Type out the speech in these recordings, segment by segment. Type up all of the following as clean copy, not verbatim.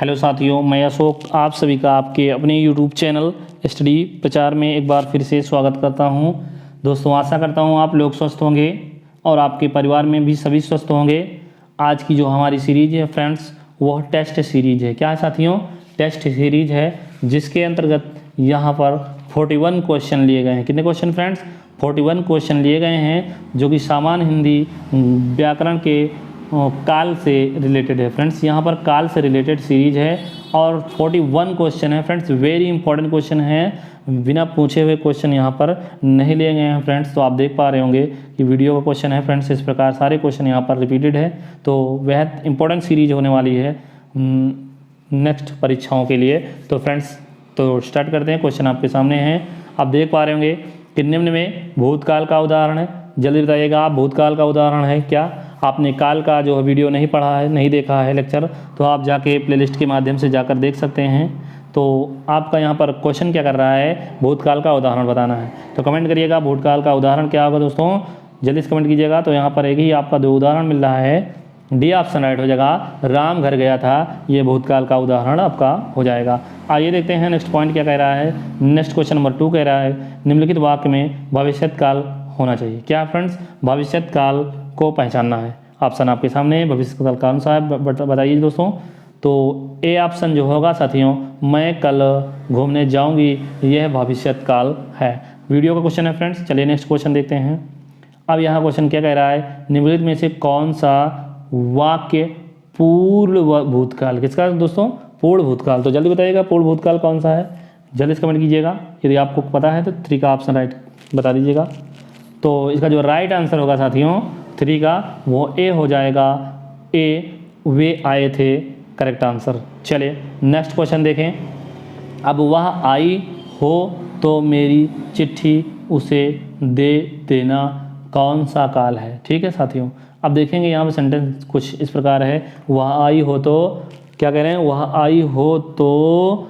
Hello साथियों, मैं अशोक आप सभी का आपके अपने यूट्यूब चैनल स्टडी प्रचार में एक बार फिर से स्वागत करता हूं। दोस्तों, आशा करता हूं आप लोग स्वस्थ होंगे और आपके परिवार में भी सभी स्वस्थ होंगे। आज की जो हमारी सीरीज है फ्रेंड्स, वह टेस्ट सीरीज है। क्या है साथियों? टेस्ट सीरीज है, जिसके अंतर्गत यहाँ पर 41 क्वेश्चन लिए गए हैं। कितने क्वेश्चन फ्रेंड्स? 41 क्वेश्चन लिए गए हैं, जो कि सामान्य हिंदी व्याकरण के काल से रिलेटेड है फ्रेंड्स। यहाँ पर काल से रिलेटेड सीरीज है और 41 क्वेश्चन है फ्रेंड्स। वेरी इंपॉर्टेंट क्वेश्चन है, बिना पूछे हुए क्वेश्चन यहाँ पर नहीं लिए गए हैं फ्रेंड्स। तो आप देख पा रहे होंगे कि वीडियो का क्वेश्चन है फ्रेंड्स, इस प्रकार सारे क्वेश्चन यहाँ पर रिपीटेड है। तो वह इंपॉर्टेंट सीरीज होने वाली है नेक्स्ट परीक्षाओं के लिए। तो फ्रेंड्स, तो स्टार्ट करते हैं। क्वेश्चन आपके सामने हैं, आप देख पा रहे होंगे कि निम्न में भूतकाल का उदाहरण है। जल्दी बताइएगा आप, भूतकाल का उदाहरण है क्या? आपने काल का जो वीडियो नहीं पढ़ा है, नहीं देखा है लेक्चर, तो आप जाके प्लेलिस्ट के माध्यम से जाकर देख सकते हैं। तो आपका यहाँ पर क्वेश्चन क्या कर रहा है? भूतकाल का उदाहरण बताना है। तो कमेंट करिएगा भूतकाल का उदाहरण क्या होगा दोस्तों, जल्दी से कमेंट कीजिएगा। तो यहाँ पर एक ही आपका दो उदाहरण मिल रहा है। डी ऑप्शन राइट हो जाएगा, राम घर गया था, ये भूतकाल का उदाहरण आपका हो जाएगा। आइए देखते हैं नेक्स्ट पॉइंट क्या कह रहा है। नेक्स्ट क्वेश्चन नंबर 2 कह रहा है, निम्नलिखित वाक्य में भविष्यत काल होना चाहिए। क्या फ्रेंड्स? भविष्यत काल को पहचानना है। ऑप्शन आपके सामने, भविष्य काल कौन सा है बताइए दोस्तों। तो ए ऑप्शन जो होगा साथियों, मैं कल घूमने जाऊंगी, यह भविष्यत काल है। वीडियो का क्वेश्चन है फ्रेंड्स। चलिए नेक्स्ट क्वेश्चन देखते हैं। अब यहाँ क्वेश्चन क्या कह रहा है, निम्नलिखित में से कौन सा वाक्य पूर्ण भूतकाल, किसका दोस्तों? पूर्ण भूतकाल। तो जल्दी बताइएगा पूर्ण भूतकाल कौन सा है, जल्दी से कमेंट कीजिएगा। यदि आपको पता है तो 3 का ऑप्शन राइट बता दीजिएगा। तो इसका जो राइट आंसर होगा साथियों 3 का, वो ए हो जाएगा। ए वे आए थे, करेक्ट आंसर। चलिए नेक्स्ट क्वेश्चन देखें। अब वह आई हो तो मेरी चिट्ठी उसे दे देना, कौन सा काल है? ठीक है साथियों, अब देखेंगे यहाँ पर सेंटेंस कुछ इस प्रकार है। वह आई हो तो, क्या कह रहे हैं? वह आई हो तो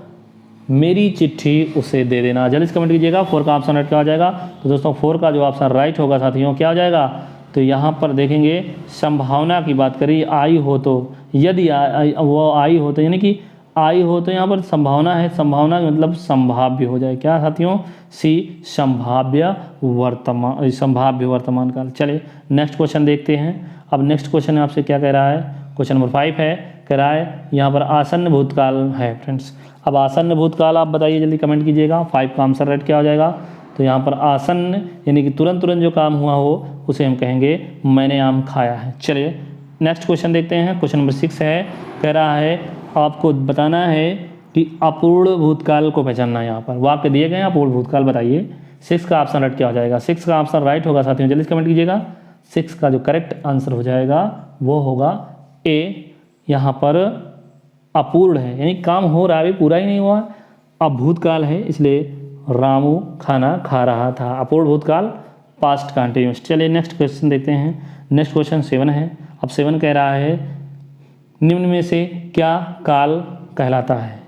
मेरी चिट्ठी उसे दे देना। जल्दी से कमेंट कीजिएगा 4 का ऑप्शन राइट क्या हो जाएगा। तो दोस्तों 4 का जो ऑप्शन राइट होगा साथियों क्या हो जाएगा? तो यहाँ पर देखेंगे संभावना की बात करी, आई हो तो, यदि वो आई हो तो, यानी कि आई हो तो यहाँ पर संभावना है। संभावना मतलब संभाव्य हो जाए। क्या साथियों? सी संभाव्य वर्तमान, संभाव्य वर्तमान काल। चलिए नेक्स्ट क्वेश्चन देखते हैं। अब नेक्स्ट क्वेश्चन आपसे क्या कह रहा है? क्वेश्चन नंबर 5 है, कह रहा है यहाँ पर आसन्न भूतकाल है फ्रेंड्स। अब आसन्न भूतकाल आप बताइए, जल्दी कमेंट कीजिएगा। 5 का आंसर राइट क्या हो जाएगा? तो यहाँ पर आसन्न यानी कि तुरंत तुरंत जो काम हुआ हो उसे हम कहेंगे मैंने आम खाया है। चलिए नेक्स्ट क्वेश्चन देखते हैं। क्वेश्चन नंबर 6 है, कह रहा है आपको बताना है कि अपूर्ण भूतकाल को पहचानना है। यहाँ पर वाक्य दिए गए हैं, अपूर्ण भूतकाल बताइए। 6 का ऑप्शन राइट क्या हो जाएगा? 6 का ऑप्शन राइट होगा साथियों, जल्दी कमेंट कीजिएगा। 6 का जो करेक्ट आंसर हो जाएगा वो होगा ए। यहाँ पर अपूर्ण है, यानी काम हो रहा है, अभी पूरा ही नहीं हुआ, अब भूतकाल है, इसलिए रामू खाना खा रहा था। अपूर्ण भूतकाल, पास्ट कंटिन्यूस। चलिए नेक्स्ट क्वेश्चन देखते हैं। नेक्स्ट क्वेश्चन 7 है। अब 7 कह रहा है निम्न में से क्या काल कहलाता है?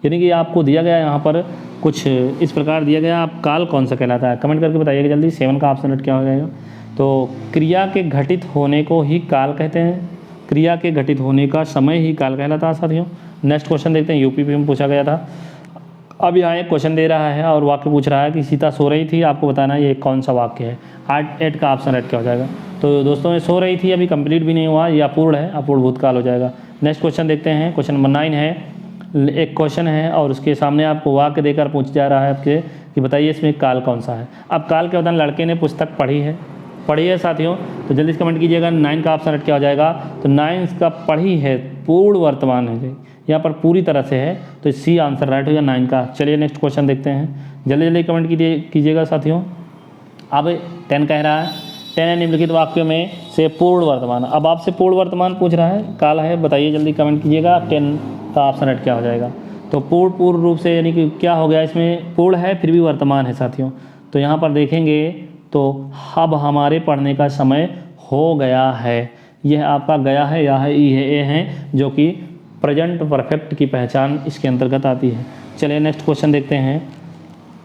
यानी कि आपको दिया गया यहाँ पर कुछ इस प्रकार दिया गया, आप काल कौन सा कहलाता है? कमेंट करके बताइएगा जल्दी। 7 का ऑप्शन क्या हो जाएगा? तो क्रिया के घटित होने को ही काल कहते हैं। क्रिया के घटित होने का समय ही काल कहलाता है साथियों। नेक्स्ट क्वेश्चन देखते हैं, यूपी में पूछा गया था। अब यहाँ एक क्वेश्चन दे रहा है और वाक्य पूछ रहा है कि सीता सो रही थी, आपको बताना है ये कौन सा वाक्य है। 8 का ऑप्शन राइट क्या हो जाएगा? तो दोस्तों ये सो रही थी, अभी कंप्लीट भी नहीं हुआ, ये अपूर्ण है, अपूर्ण भूतकाल हो जाएगा। नेक्स्ट क्वेश्चन देखते हैं। क्वेश्चन नंबर 9 है, एक क्वेश्चन है और उसके सामने आपको वाक्य देकर पूछ जा रहा है आपके कि बताइए इसमें काल कौन सा है। अब काल के बदन लड़के ने पुस्तक पढ़ी है साथियों, तो जल्दी से कमेंट कीजिएगा। 9 का ऑप्शन राइट क्या हो जाएगा? तो 9 का पढ़ी है पूर्ण वर्तमान है, यहाँ पर पूरी तरह से है, तो सी आंसर राइट हो गया 9 का। चलिए नेक्स्ट क्वेश्चन देखते हैं, जल्दी जल्दी कमेंट कीजिएगा साथियों। अब 10 कह रहा है, 10 है निम्नलिखित वाक्यों में से पूर्ण वर्तमान। अब आपसे पूर्ण वर्तमान पूछ रहा है, काल है, बताइए जल्दी कमेंट कीजिएगा। 10 का ऑप्शन राइट क्या हो जाएगा? तो पूर्ण रूप से यानी कि क्या हो गया, इसमें पूर्ण है फिर भी वर्तमान है साथियों। तो यहाँ पर देखेंगे तो अब हमारे पढ़ने का समय हो गया है, यह आपका गया है, या है, ई है, ए है, जो कि प्रेजेंट परफेक्ट की पहचान इसके अंतर्गत आती है। चलिए नेक्स्ट क्वेश्चन देखते हैं।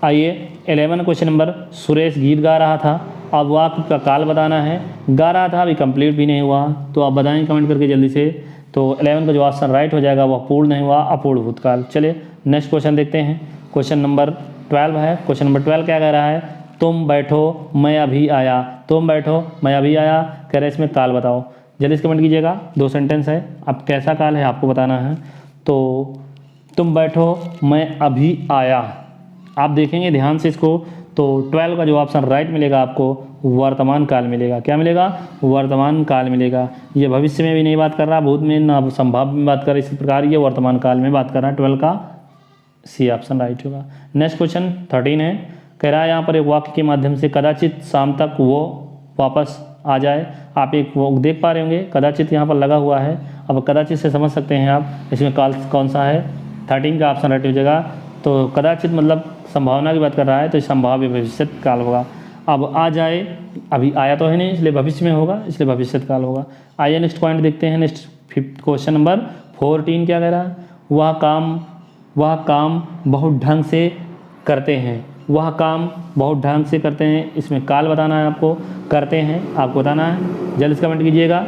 आइए 11 क्वेश्चन नंबर, सुरेश गीत गा रहा था, अब वाक्य का काल बताना है। गा रहा था, अभी कंप्लीट भी नहीं हुआ, तो आप बताएं कमेंट करके जल्दी से तो 11 का जो ऑप्शन राइट हो जाएगा वह पूर्ण नहीं हुआ, अपूर्ण भूतकाल। चलिए नेक्स्ट क्वेश्चन देखते हैं। क्वेश्चन नंबर 12 है। क्वेश्चन नंबर 12 क्या कह रहा है, तुम बैठो मैं अभी आया। तुम बैठो मैं अभी आया, कह रहे इसमें काल बताओ। जल्दी से कमेंट कीजिएगा, 2 सेंटेंस है, अब कैसा काल है आपको बताना है। तो तुम बैठो मैं अभी आया, आप देखेंगे ध्यान से इसको, तो 12 का जो ऑप्शन राइट मिलेगा आपको वर्तमान काल मिलेगा। क्या मिलेगा, वर्तमान काल मिलेगा। ये भविष्य में भी नहीं बात कर रहा, भूत में ना संभाव्य में बात कर रहा, इसी प्रकार ये वर्तमान काल में बात कर रहा है। 12 का सी ऑप्शन राइट होगा। नेक्स्ट क्वेश्चन 13 है। कह रहा है यहाँ पर एक वाक्य के माध्यम से कदाचित शाम तक वो वापस आ जाए। आप एक वो देख पा रहे होंगे, कदाचित यहाँ पर लगा हुआ है। अब कदाचित से समझ सकते हैं आप इसमें काल कौन सा है, 13 का ऑप्शन राइट हो जाएगा। तो कदाचित मतलब संभावना की बात कर रहा है, तो संभाव्य भविष्य काल होगा। अब आ जाए, अभी आया तो है नहीं इसलिए भविष्य में होगा, इसलिए भविष्य काल होगा। आइए नेक्स्ट पॉइंट देखते हैं। नेक्स्ट क्वेश्चन नंबर 14 क्या कह रहा है, वह काम बहुत ढंग से करते हैं। वह काम बहुत ढंग से करते हैं, इसमें काल बताना है आपको, करते हैं आपको बताना है। जल्दी से कमेंट कीजिएगा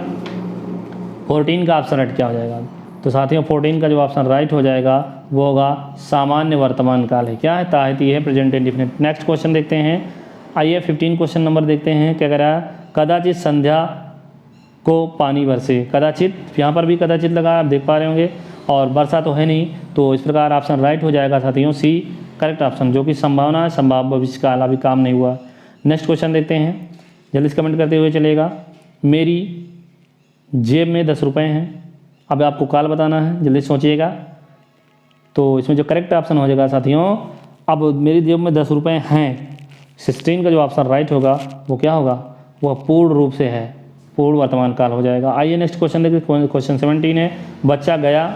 14 का ऑप्शन राइट क्या हो जाएगा। तो साथियों 14 का जो ऑप्शन राइट हो जाएगा वो होगा सामान्य वर्तमान काल है। क्या है, ताहिती है, प्रेजेंट इंडेफिनिट। नेक्स्ट क्वेश्चन देखते हैं। आइए 15 क्वेश्चन नंबर देखते हैं। क्या कह रहा है, कदाचित संध्या को पानी बरसे। कदाचित, यहाँ पर भी कदाचित लगा, आप देख पा रहे होंगे, और वर्षा तो है नहीं, तो इस प्रकार ऑप्शन राइट हो जाएगा साथियों सी करेक्ट ऑप्शन, जो कि संभावना है, संभाव्य भविष्य काल, अभी काम नहीं हुआ। नेक्स्ट क्वेश्चन देखते हैं, जल्दी से कमेंट करते हुए चलेगा। मेरी जेब में 10 रुपये हैं, अब आपको काल बताना है, जल्दी सोचिएगा। तो इसमें जो करेक्ट ऑप्शन हो जाएगा साथियों, अब मेरी जेब में 10 रुपये हैं, 16 का जो ऑप्शन राइट होगा वो क्या होगा, वह पूर्ण रूप से है, पूर्ण वर्तमान काल हो जाएगा। आइए नेक्स्ट क्वेश्चन देखिए। क्वेश्चन 17 है। बच्चा गया,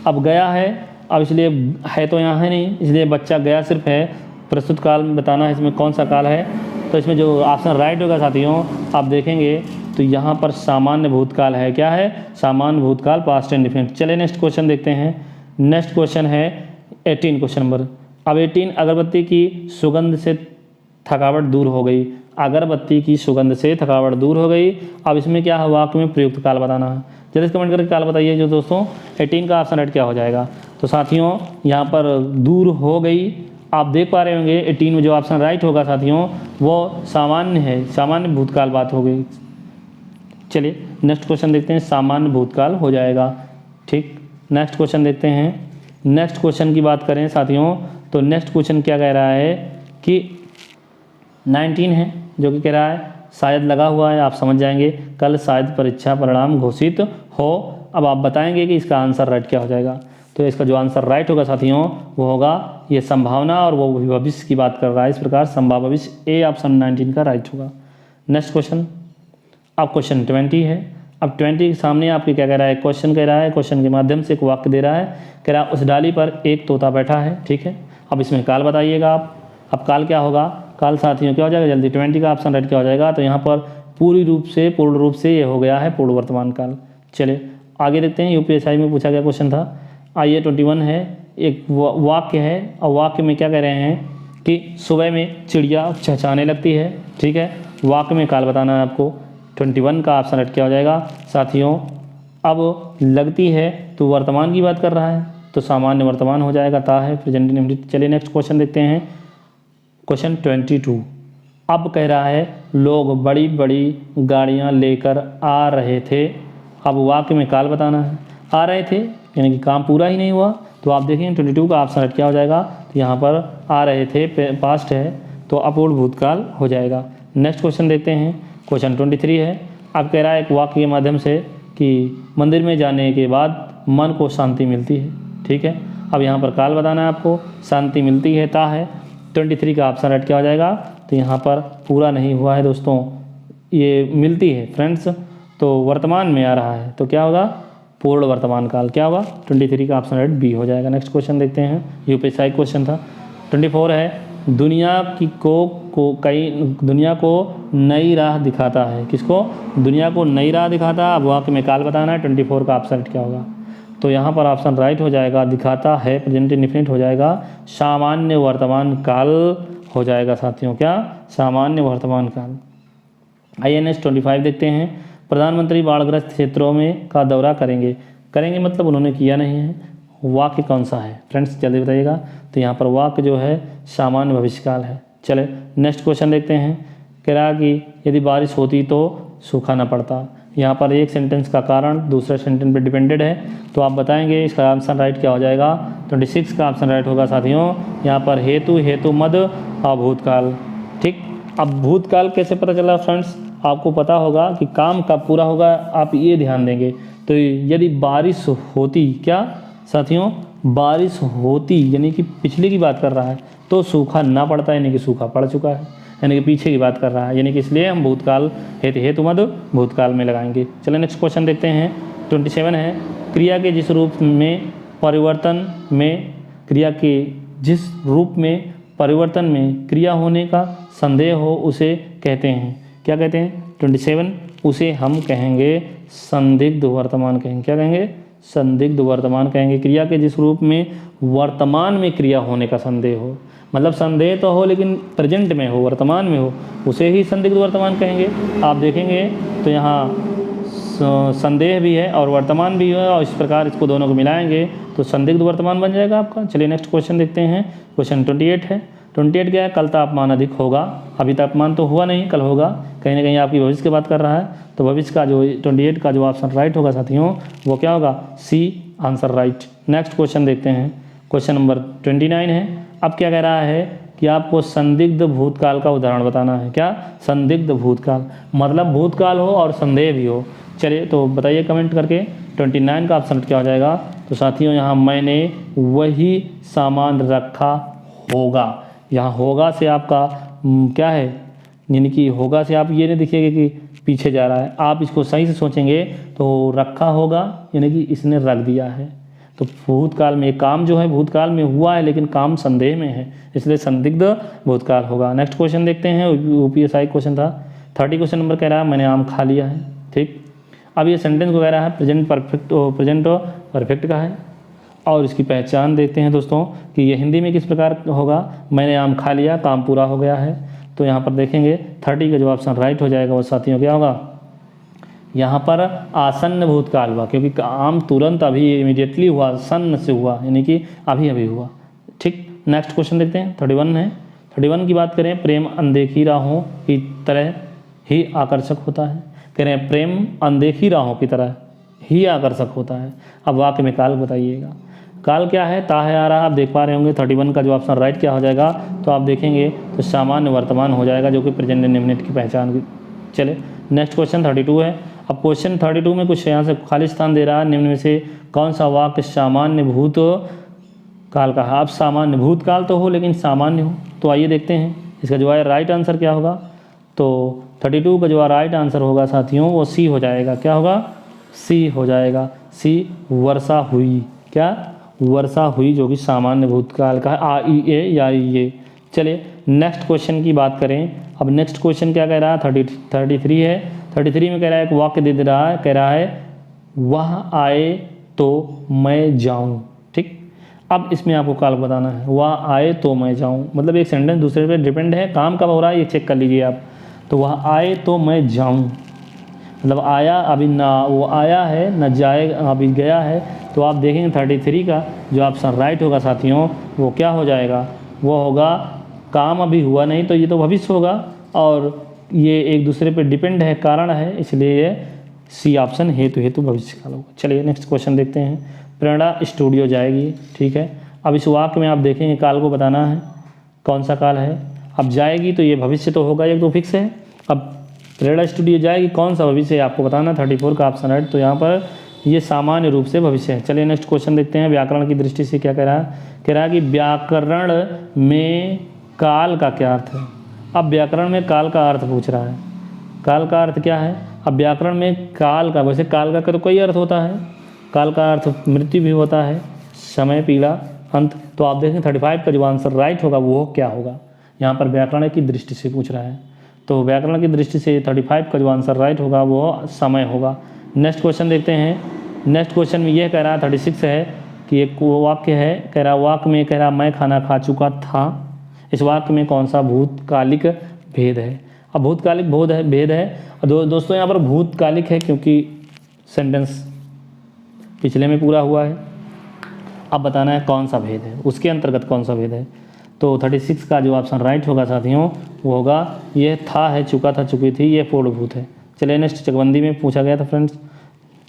अब गया है, अब इसलिए है तो यहाँ है नहीं, इसलिए बच्चा गया सिर्फ है, प्रस्तुत काल में बताना है इसमें कौन सा काल है। तो इसमें जो ऑप्शन राइट होगा साथियों, आप देखेंगे तो यहाँ पर सामान्य भूतकाल है। क्या है, सामान्य भूतकाल, पास्ट इंडेफिनिट। चलिए नेक्स्ट क्वेश्चन देखते हैं। नेक्स्ट क्वेश्चन है 18 क्वेश्चन नंबर। अब 18, अगरबत्ती की सुगंध से थकावट दूर हो गई। अगरबत्ती की सुगंध से थकावट दूर हो गई। अब इसमें क्या है, वाक्य में प्रयुक्त काल बताना है। जल्दी से कमेंट करके काल बताइए जो दोस्तों। 18 का ऑप्शन राइट क्या हो जाएगा। तो साथियों यहाँ पर दूर हो गई, आप देख पा रहे होंगे 18 में जो ऑप्शन राइट होगा साथियों वो सामान्य है, सामान्य भूतकाल बात हो गई। चलिए नेक्स्ट क्वेश्चन देखते हैं, सामान्य भूतकाल हो जाएगा। ठीक, नेक्स्ट क्वेश्चन देखते हैं। नेक्स्ट क्वेश्चन की बात करें साथियों, तो नेक्स्ट क्वेश्चन क्या कह रहा है कि 19 है, जो कि कह रहा है शायद लगा हुआ है, आप समझ जाएंगे, कल शायद परीक्षा परिणाम घोषित हो। अब आप बताएंगे कि इसका आंसर राइट क्या हो जाएगा। तो इसका जो आंसर राइट होगा साथियों वो होगा ये संभावना, और वो भविष्य की बात कर रहा है, इस प्रकार संभाव्य भविष्य, ए ऑप्शन 19 का राइट होगा। नेक्स्ट क्वेश्चन, अब क्वेश्चन 20 है। अब 20 के सामने आपके क्या कह रहा है, क्वेश्चन कह रहा है, क्वेश्चन के माध्यम से एक वाक्य दे रहा है। कह रहा है उस डाली पर एक तोता बैठा है। ठीक है, अब इसमें काल बताइएगा आप। अब काल क्या होगा, काल साथियों क्या हो जाएगा, जल्दी 20 का ऑप्शन राइट क्या हो जाएगा। तो यहाँ पर पूर्ण रूप से ये हो गया है पूर्ण वर्तमान काल। चलिए आगे देखते हैं, यूपीएससी में पूछा गया क्वेश्चन था। आइए 21 है, एक वाक्य है, और वाक्य में क्या कह रहे हैं कि सुबह में चिड़िया चहचहाने लगती है। ठीक है, वाक्य में काल बताना है आपको। 21 का ऑप्शन राइट क्या हो जाएगा साथियों। अब लगती है तो वर्तमान की बात कर रहा है, तो सामान्य वर्तमान हो जाएगा, ता है, प्रेजेंट इंडेफिनिट। चलिए नेक्स्ट क्वेश्चन देखते हैं, क्वेश्चन 22। अब कह रहा है लोग बड़ी बड़ी गाड़ियाँ लेकर आ रहे थे। अब वाक्य में काल बताना है, आ रहे थे यानी कि काम पूरा ही नहीं हुआ। तो आप देखें 22 का ऑप्शन राइट क्या हो जाएगा। तो यहाँ पर आ रहे थे पास्ट है, तो अपूर्ण भूतकाल हो जाएगा। नेक्स्ट क्वेश्चन देखते हैं, क्वेश्चन 23 है। अब कह रहा है एक वाक्य के माध्यम से कि मंदिर में जाने के बाद मन को शांति मिलती है। ठीक है, अब यहाँ पर काल बताना है आपको, शांति मिलती है, ता है। 23 का ऑप्शन राइट क्या हो जाएगा। तो यहाँ पर पूरा नहीं हुआ है दोस्तों, ये मिलती है फ्रेंड्स, तो वर्तमान में आ रहा है, तो क्या होगा, पूर्ण वर्तमान काल। क्या होगा, 23 का ऑप्शन राइट बी हो जाएगा। नेक्स्ट क्वेश्चन देखते हैं, यूपीएससी क्वेश्चन था। 24 है, दुनिया को नई राह दिखाता है। किसको, दुनिया को नई राह दिखाता है। अब वाक्य में काल बताना है। 24 का ऑप्शन क्या होगा। तो यहाँ पर ऑप्शन राइट हो जाएगा, दिखाता है, प्रेजेंट इंडेफिनिट हो जाएगा, सामान्य वर्तमान काल हो जाएगा साथियों। क्या, सामान्य वर्तमान काल। आइए नेक्स्ट 25 देखते हैं। प्रधानमंत्री बाढ़ग्रस्त क्षेत्रों में का दौरा करेंगे। करेंगे मतलब उन्होंने किया नहीं है। वाक्य कौन सा है फ्रेंड्स, जल्दी बताइएगा। तो यहाँ पर वाक्य जो है सामान्य भविष्यकाल है। चले नेक्स्ट क्वेश्चन देखते हैं। कह रहा कि यदि बारिश होती तो सूखा न पड़ता। यहाँ पर एक सेंटेंस का कारण दूसरे सेंटेंस पे डिपेंडेड है, तो आप बताएंगे इसका आंसर राइट क्या हो जाएगा। 26 का ऑप्शन राइट होगा साथियों। यहाँ पर हेतु मद भूतकाल। ठीक, अब भूतकाल कैसे पता चला फ्रेंड्स, आपको पता होगा कि काम कब पूरा होगा, आप ये ध्यान देंगे। तो यदि बारिश होती, क्या साथियों, बारिश होती यानी कि पिछले की बात कर रहा है, तो सूखा ना पड़ता यानी कि सूखा पड़ चुका है, यानी कि पीछे की बात कर रहा है, यानी कि इसलिए हम भूतकाल हेतु मद भूतकाल में लगाएंगे। चलिए नेक्स्ट क्वेश्चन देखते हैं। 27 है, क्रिया के जिस रूप में परिवर्तन में परिवर्तन में क्रिया होने का संदेह हो उसे कहते हैं, क्या कहते हैं 27, उसे हम कहेंगे संदिग्ध वर्तमान कहेंगे। क्या कहेंगे, संदिग्ध वर्तमान कहेंगे। क्रिया के जिस रूप में वर्तमान में क्रिया होने का संदेह हो, मतलब संदेह तो हो लेकिन प्रेजेंट में हो, वर्तमान में हो, उसे ही संदिग्ध वर्तमान कहेंगे। आप देखेंगे तो यहाँ संदेह भी है और वर्तमान भी है, और इस प्रकार इसको दोनों को मिलाएंगे तो संदिग्ध वर्तमान बन जाएगा आपका। चलिए नेक्स्ट क्वेश्चन देखते हैं। क्वेश्चन 28 है। 28 क्या है, कल तापमान अधिक होगा। अभी तापमान तो हुआ नहीं, कल होगा। कहीं ना कहीं आपकी भविष्य की बात कर रहा है, तो भविष्य का जो 28 का जो ऑप्शन राइट होगा साथियों, वो क्या होगा, C answer right. Next question देखते हैं। क्वेश्चन नंबर 29 है। अब क्या कह रहा है कि आपको संदिग्ध भूतकाल का उदाहरण बताना है। क्या, संदिग्ध भूतकाल, मतलब भूतकाल हो और संदेह भी हो। चलिए तो बताइए कमेंट करके 29 का ऑप्शन क्या हो जाएगा। तो साथियों यहाँ मैंने वही सामान रखा होगा। यहाँ होगा से आपका क्या है, यानी कि होगा से आप ये नहीं दिखेगा कि पीछे जा रहा है, आप इसको सही से सोचेंगे तो रखा होगा यानी कि इसने रख दिया है। तो भूतकाल में काम जो है भूतकाल में हुआ है लेकिन काम संदेह में है, इसलिए संदिग्ध भूतकाल होगा। नेक्स्ट क्वेश्चन देखते हैं। यूपीएसआई क्वेश्चन था। 30 क्वेश्चन नंबर कह रहा है मैंने आम खा लिया है। ठीक, अब ये सेंटेंस को कह रहा है प्रेजेंट परफेक्ट का है, और इसकी पहचान देखते हैं दोस्तों कि ये हिंदी में किस प्रकार होगा। मैंने आम खा लिया, काम पूरा हो गया है। तो यहाँ पर देखेंगे 30 का जो ऑप्शन राइट हो जाएगा वो साथियों क्या होगा, यहाँ पर आसन्न भूतकाल हुआ, क्योंकि काम तुरंत अभी इमीडिएटली हुआ, सन्न से हुआ यानी कि अभी हुआ। ठीक, नेक्स्ट क्वेश्चन देखते हैं। 31 है। 31 की बात करें, प्रेम अनदेखी राहों की तरह ही आकर्षक होता है। कह रहे हैं प्रेम अनदेखी राहों की तरह ही आकर्षक होता है। अब वाक्य में काल बताइएगा। काल क्या है, ता है आ रहा, आप देख पा रहे होंगे। 31 का जो ऑप्शन राइट क्या हो जाएगा, तो आप देखेंगे तो सामान्य वर्तमान हो जाएगा, जो कि प्रेजेंट इंडेफिनिट की पहचान की। चले नेक्स्ट क्वेश्चन 32 है। अब क्वेश्चन 32 में कुछ यहाँ से खाली स्थान दे रहा है, निम्न में से कौन सा वाक्य सामान्य भूत काल का है। आप सामान्य भूतकाल तो हो लेकिन सामान्य हो, तो आइए देखते हैं इसका जो है राइट आंसर क्या होगा। तो 32 का जो राइट आंसर होगा साथियों वो सी हो जाएगा। क्या होगा, सी हो जाएगा। सी वर्षा हुई, क्या वर्षा हुई, जो कि सामान्य भूतकाल का है, आ-ई-ए या ई-ए। चलिए नेक्स्ट क्वेश्चन की बात करें। अब नेक्स्ट क्वेश्चन क्या कह रहा है, 33 है। 33 में कह रहा है एक वाक्य दे रहा है, कह रहा है वह आए तो मैं जाऊं। ठीक, अब इसमें आपको काल बताना है, वह आए तो मैं जाऊं, मतलब एक सेंटेंस दूसरे पे डिपेंड है, काम कब हो रहा है ये चेक कर लीजिए आप। तो वह आए तो मैं जाऊं, मतलब आया अभी ना, वो आया है ना जाए अभी गया है। तो आप देखेंगे 33 का जो ऑप्शन राइट होगा साथियों वो क्या हो जाएगा, वो होगा काम अभी हुआ नहीं, तो ये तो भविष्य होगा, और ये एक दूसरे पे डिपेंड है, कारण है, इसलिए ये सी ऑप्शन हेतु भविष्य काल होगा। चलिए नेक्स्ट क्वेश्चन देखते हैं। प्रेरणा स्टूडियो जाएगी। ठीक है, अब इस वाक्य में आप देखेंगे काल को बताना है कौन सा काल है। अब जाएगी तो ये भविष्य तो होगा, एक तो फिक्स है। अब प्रेरणा स्टूडियो जाएगी, कौन सा भविष्य है आपको बताना। 34 का ऑप्शन राइट, तो यहाँ पर ये सामान्य रूप से भविष्य है। चलिए नेक्स्ट क्वेश्चन देखते हैं। व्याकरण की दृष्टि से क्या कह रहा है, कह रहा है कि व्याकरण में काल का क्या अर्थ है। अब व्याकरण में काल का अर्थ पूछ रहा है, काल का अर्थ क्या है। अब व्याकरण में काल का, वैसे काल का तो कई अर्थ होता है, काल का अर्थ मृत्यु भी होता है, समय, पीड़ा, अंत। तो आप देखें 35 का जो आंसर राइट होगा वो क्या होगा, यहाँ पर व्याकरण की दृष्टि से पूछ रहा है। तो व्याकरण की दृष्टि से 35 का जो आंसर राइट होगा वो समय होगा। नेक्स्ट क्वेश्चन देखते हैं। नेक्स्ट क्वेश्चन में यह कह रहा है 36 है कि एक वाक्य है, कह रहा वाक्य में कह रहा मैं खाना खा चुका था। इस वाक्य में कौन सा भूतकालिक भेद है। अब भूतकालिक भेद है दोस्तों, यहाँ पर भूतकालिक है क्योंकि सेंटेंस पिछले में पूरा हुआ है। अब बताना है कौन सा भेद है, उसके अंतर्गत कौन सा भेद है। तो 36 का जो ऑप्शन राइट होगा साथियों वो होगा ये था, है, चुका था, चुकी थी, ये पूर्णभूत है। चलिए नेक्स्ट चकबंदी में पूछा गया था फ्रेंड्स।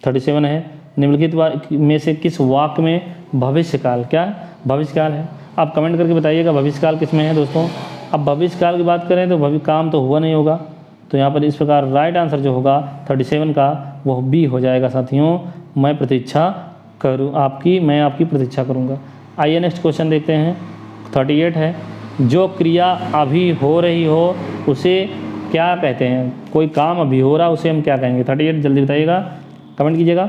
37 है, निम्नलिखित में से किस वाक्य में भविष्यकाल, क्या भविष्यकाल है। आप कमेंट करके बताइएगा भविष्यकाल किस में है दोस्तों। अब भविष्यकाल की बात करें तो भविष्य काम तो हुआ नहीं होगा, तो यहाँ पर इस प्रकार राइट आंसर जो होगा 37 का वो बी हो जाएगा साथियों। मैं प्रतीक्षा करूँ आपकी, मैं आपकी प्रतीक्षा करूँगा। आइए नेक्स्ट क्वेश्चन देखते हैं। 38 है, जो क्रिया अभी हो रही हो उसे क्या कहते हैं। कोई काम अभी हो रहा उसे हम क्या कहेंगे। 38 जल्दी बताइएगा, कमेंट कीजिएगा।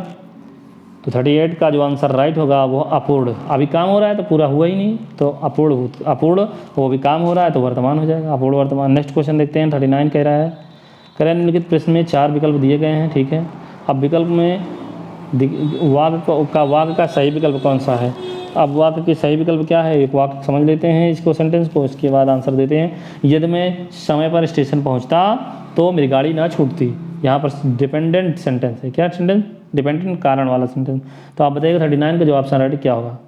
तो 38 का जो आंसर राइट होगा वो अपूर्ण। अभी काम हो रहा है तो पूरा हुआ ही नहीं, तो अपूर्ण वो भी काम हो रहा है तो वर्तमान हो जाएगा, अपूर्ण वर्तमान। नेक्स्ट क्वेश्चन देखते हैं। 39 कह रहा है, कह रहे हैं निम्नलिखित प्रश्न में 4 विकल्प दिए गए हैं, ठीक है। अब विकल्प में वाक्य का सही विकल्प कौन सा है। अब वाक्य की सही विकल्प क्या है, एक वाक्य समझ लेते हैं इसको, सेंटेंस को, इसके बाद आंसर देते हैं। यदि मैं समय पर स्टेशन पहुंचता तो मेरी गाड़ी ना छूटती। यहाँ पर डिपेंडेंट सेंटेंस है, क्या सेंटेंस, डिपेंडेंट कारण वाला सेंटेंस। तो आप बताइएगा 39 का जो ऑप्शन राइट क्या होगा।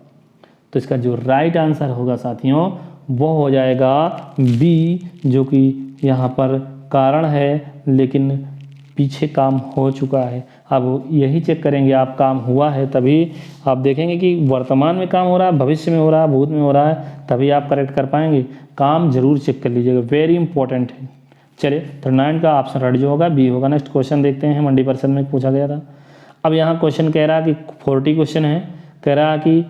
तो इसका जो राइट आंसर होगा साथियों वो हो जाएगा बी, जो कि यहाँ पर कारण है लेकिन पीछे काम हो चुका है। अब यही चेक करेंगे आप, काम हुआ है तभी आप देखेंगे कि वर्तमान में काम हो रहा है, भविष्य में हो रहा है, भूत में हो रहा है, तभी आप करेक्ट कर पाएंगे। काम जरूर चेक कर लीजिएगा, वेरी इंपॉर्टेंट है। चलिए 39 का ऑप्शन राइट जो होगा बी होगा। नेक्स्ट क्वेश्चन देखते हैं, मंडी परिषद में पूछा गया था। अब यहाँ क्वेश्चन कह रहा है कि 40 क्वेश्चन है, कह रहा है कि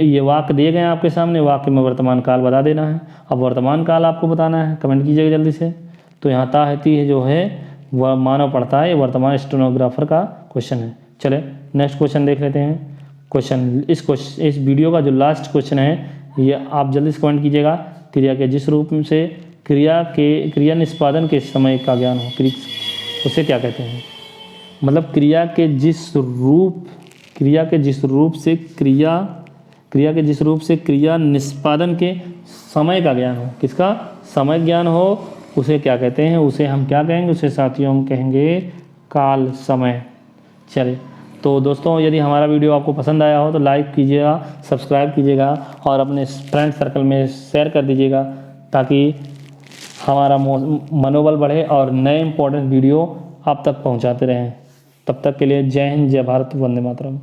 ये वाक्य दिए गए हैं आपके सामने, वाक्य में वर्तमान काल बता देना है। अब वर्तमान काल आपको बताना है, कमेंट कीजिएगा जल्दी से। तो यहाँ ताहती है जो है वह मानव पढ़ता है, ये वर्तमान स्टेनोग्राफर का क्वेश्चन है। चले नेक्स्ट क्वेश्चन देख लेते हैं। इस वीडियो का जो लास्ट क्वेश्चन है ये आप जल्दी से कमेंट कीजिएगा। क्रिया के जिस रूप से क्रिया निष्पादन के समय का ज्ञान हो, उसे क्या कहते हैं। मतलब क्रिया के जिस रूप से क्रिया निष्पादन के समय का ज्ञान हो, किसका समय ज्ञान हो, उसे क्या कहते हैं। उसे हम क्या कहेंगे, उसे साथियों हम कहेंगे काल समय। चलिए तो दोस्तों यदि हमारा वीडियो आपको पसंद आया हो तो लाइक कीजिएगा, सब्सक्राइब कीजिएगा और अपने फ्रेंड सर्कल में शेयर कर दीजिएगा ताकि हमारा मनोबल बढ़े और नए इंपॉर्टेंट वीडियो आप तक पहुंचाते रहें। तब तक के लिए जय हिंद, जय भारत, वंदे मातरम।